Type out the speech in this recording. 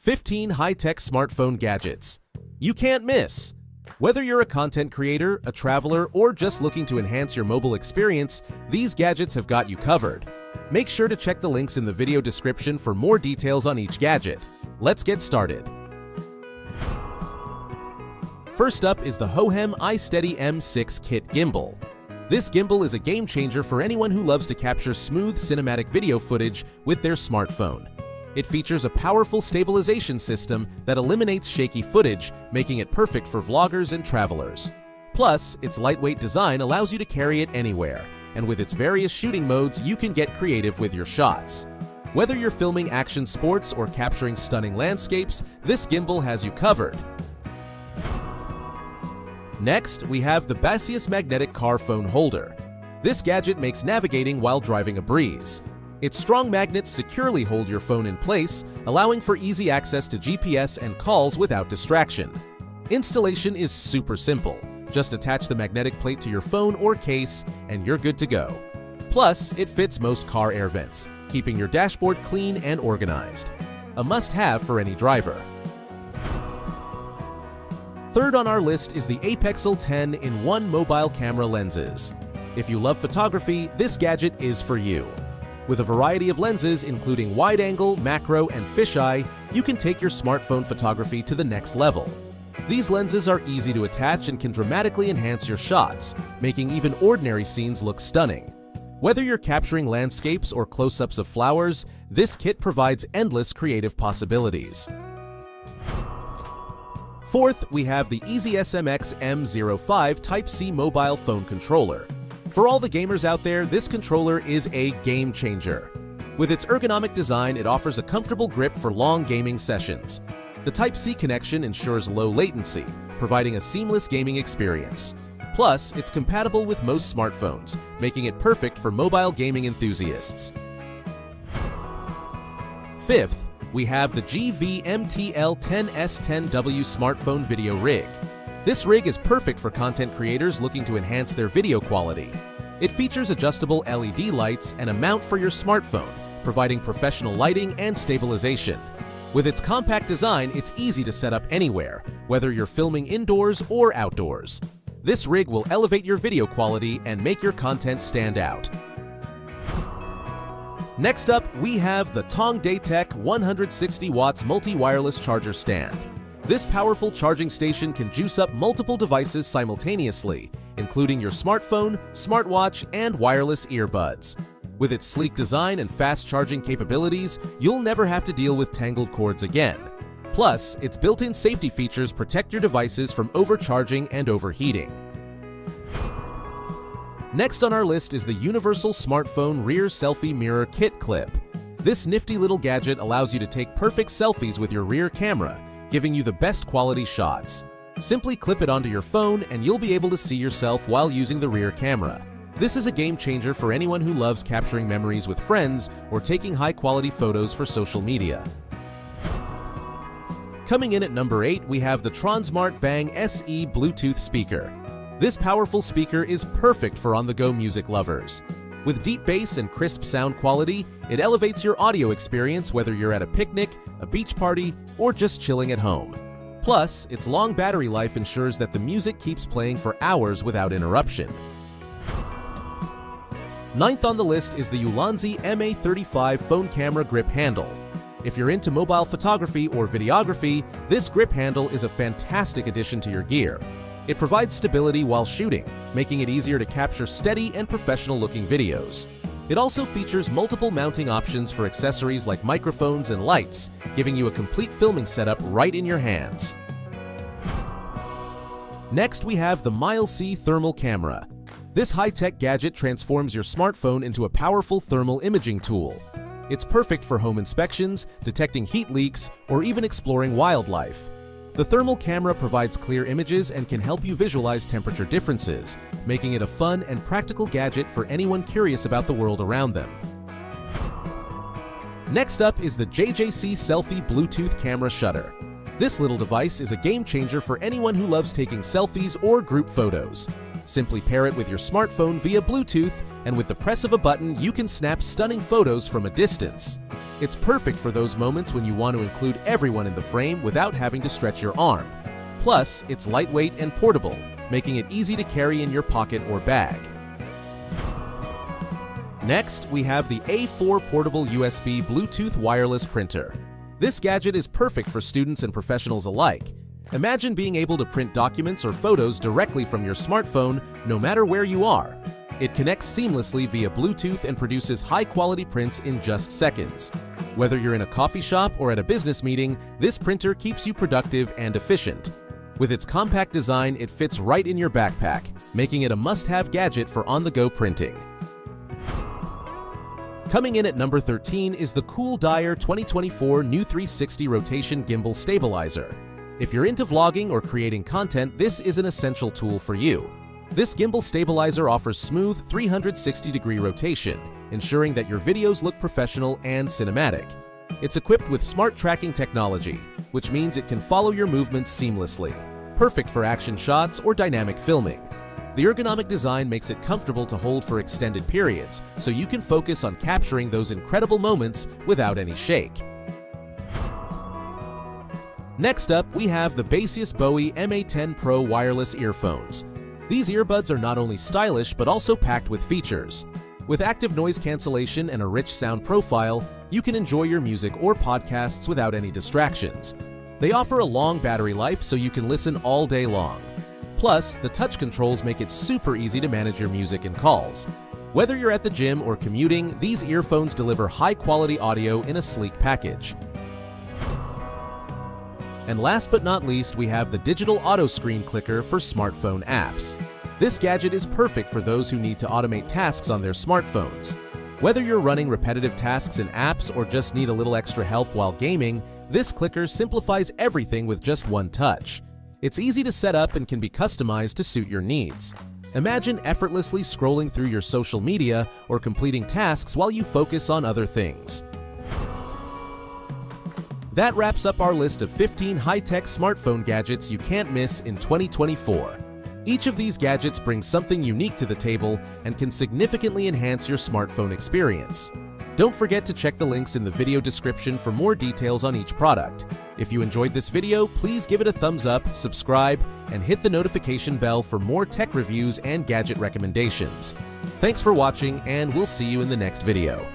15 high-tech smartphone gadgets you can't miss. Whether you're a content creator, a traveler, or just looking to enhance your mobile experience, these gadgets have got you covered. Make sure to check the links in the video description for more details on each gadget. Let's get started. First up is the Hohem iSteady M6 Kit Gimbal. This gimbal is a game changer for anyone who loves to capture smooth cinematic video footage with their smartphone. It features a powerful stabilization system that eliminates shaky footage, making it perfect for vloggers and travelers. Plus, its lightweight design allows you to carry it anywhere, and with its various shooting modes, you can get creative with your shots. Whether you're filming action sports or capturing stunning landscapes, this gimbal has you covered. Next, we have the Basius Magnetic Car Phone Holder. This gadget makes navigating while driving a breeze. Its strong magnets securely hold your phone in place, allowing for easy access to GPS and calls without distraction. Installation is super simple. Just attach the magnetic plate to your phone or case, and you're good to go. Plus, it fits most car air vents, keeping your dashboard clean and organized. A must-have for any driver. Third on our list is the Apexel 10-in-1 mobile camera lenses. If you love photography, this gadget is for you. With a variety of lenses, including wide-angle, macro, and fisheye, you can take your smartphone photography to the next level. These lenses are easy to attach and can dramatically enhance your shots, making even ordinary scenes look stunning. Whether you're capturing landscapes or close-ups of flowers, this kit provides endless creative possibilities. Fourth, we have the EasySMX M05 Type-C mobile phone controller. For all the gamers out there, this controller is a game changer. With its ergonomic design, it offers a comfortable grip for long gaming sessions. The Type-C connection ensures low latency, providing a seamless gaming experience. Plus, it's compatible with most smartphones, making it perfect for mobile gaming enthusiasts. Fifth, we have the GVMTL10S10W smartphone video rig. This rig is perfect for content creators looking to enhance their video quality. It features adjustable LED lights and a mount for your smartphone, providing professional lighting and stabilization. With its compact design, it's easy to set up anywhere, whether you're filming indoors or outdoors. This rig will elevate your video quality and make your content stand out. Next up, we have the Tongdaetec 160 watts multi-wireless charger stand. This powerful charging station can juice up multiple devices simultaneously, including your smartphone, smartwatch, and wireless earbuds. With its sleek design and fast charging capabilities, you'll never have to deal with tangled cords again. Plus, its built-in safety features protect your devices from overcharging and overheating. Next on our list is the Universal Smartphone Rear Selfie Mirror Kit Clip. This nifty little gadget allows you to take perfect selfies with your rear camera, giving you the best quality shots. Simply clip it onto your phone and you'll be able to see yourself while using the rear camera. This is a game changer for anyone who loves capturing memories with friends or taking high-quality photos for social media. Coming in at number 8, we have the Transmart Bang SE Bluetooth speaker. This powerful speaker is perfect for on-the-go music lovers. With deep bass and crisp sound quality, it elevates your audio experience whether you're at a picnic, a beach party, or just chilling at home. Plus, its long battery life ensures that the music keeps playing for hours without interruption. Ninth on the list is the Ulanzi MA35 phone camera grip handle. If you're into mobile photography or videography, this grip handle is a fantastic addition to your gear. It provides stability while shooting, making it easier to capture steady and professional-looking videos. It also features multiple mounting options for accessories like microphones and lights, giving you a complete filming setup right in your hands. Next, we have the Milesee Thermal Camera. This high-tech gadget transforms your smartphone into a powerful thermal imaging tool. It's perfect for home inspections, detecting heat leaks, or even exploring wildlife. The thermal camera provides clear images and can help you visualize temperature differences, making it a fun and practical gadget for anyone curious about the world around them. Next up is the JJC Selfie Bluetooth Camera Shutter. This little device is a game changer for anyone who loves taking selfies or group photos. Simply pair it with your smartphone via Bluetooth, and with the press of a button, you can snap stunning photos from a distance. It's perfect for those moments when you want to include everyone in the frame without having to stretch your arm. Plus, it's lightweight and portable, making it easy to carry in your pocket or bag. Next, we have the A4 Portable USB Bluetooth Wireless Printer. This gadget is perfect for students and professionals alike. Imagine being able to print documents or photos directly from your smartphone, no matter where you are. It connects seamlessly via Bluetooth and produces high-quality prints in just seconds. Whether you're in a coffee shop or at a business meeting, this printer keeps you productive and efficient. With its compact design, it fits right in your backpack, making it a must-have gadget for on-the-go printing. Coming in at number 13 is the Cool Dyer 2024 New 360 Rotation Gimbal Stabilizer. If you're into vlogging or creating content, this is an essential tool for you. This gimbal stabilizer offers smooth 360-degree rotation, ensuring that your videos look professional and cinematic. It's equipped with smart tracking technology, which means it can follow your movements seamlessly, perfect for action shots or dynamic filming. The ergonomic design makes it comfortable to hold for extended periods, so you can focus on capturing those incredible moments without any shake. Next up, we have the Baseus Bowie MA10 Pro wireless earphones. These earbuds are not only stylish but also packed with features. With active noise cancellation and a rich sound profile, you can enjoy your music or podcasts without any distractions. They offer a long battery life so you can listen all day long. Plus, the touch controls make it super easy to manage your music and calls. Whether you're at the gym or commuting, these earphones deliver high-quality audio in a sleek package. And last but not least, we have the Digital Auto Screen Clicker for smartphone apps. This gadget is perfect for those who need to automate tasks on their smartphones. Whether you're running repetitive tasks in apps or just need a little extra help while gaming, this clicker simplifies everything with just one touch. It's easy to set up and can be customized to suit your needs. Imagine effortlessly scrolling through your social media or completing tasks while you focus on other things. That wraps up our list of 15 high-tech smartphone gadgets you can't miss in 2024. Each of these gadgets brings something unique to the table and can significantly enhance your smartphone experience. Don't forget to check the links in the video description for more details on each product. If you enjoyed this video, please give it a thumbs up, subscribe, and hit the notification bell for more tech reviews and gadget recommendations. Thanks for watching, and we'll see you in the next video.